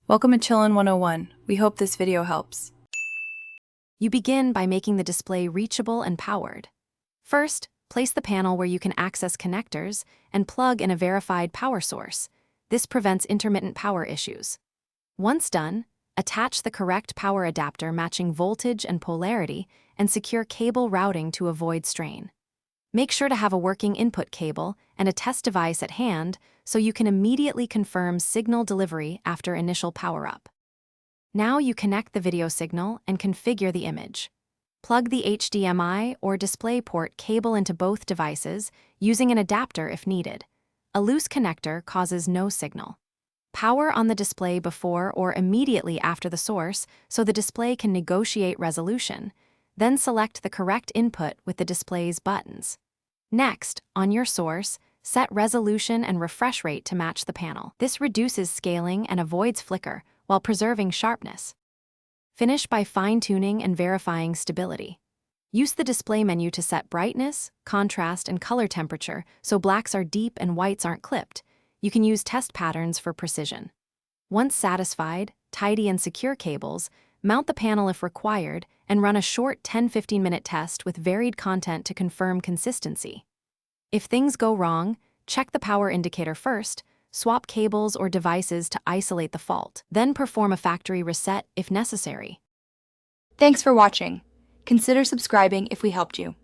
Welcome to Chillin' 101. We hope this video helps. You begin by making the display reachable and powered. First, place the panel where you can access connectors and plug in a verified power source. This prevents intermittent power issues. Once done, attach the correct power adapter matching voltage and polarity and secure cable routing to avoid strain. Make sure to have a working input cable and a test device at hand so you can immediately confirm signal delivery after initial power-up. Now you connect the video signal and configure the image. Plug the HDMI or DisplayPort cable into both devices, using an adapter if needed. A loose connector causes no signal. Power on the display before or immediately after the source so the display can negotiate resolution. Then select the correct input with the display's buttons. Next, on your source, set resolution and refresh rate to match the panel. This reduces scaling and avoids flicker while preserving sharpness. Finish by fine-tuning and verifying stability. Use the display menu to set brightness, contrast, and color temperature so blacks are deep and whites aren't clipped. You can use test patterns for precision. Once satisfied, tidy and secure cables, mount the panel if required, and run a short 10-15 minute test with varied content to confirm consistency. If things go wrong, check the power indicator first, swap cables or devices to isolate the fault, then perform a factory reset if necessary. Thanks for watching. Consider subscribing if we helped you.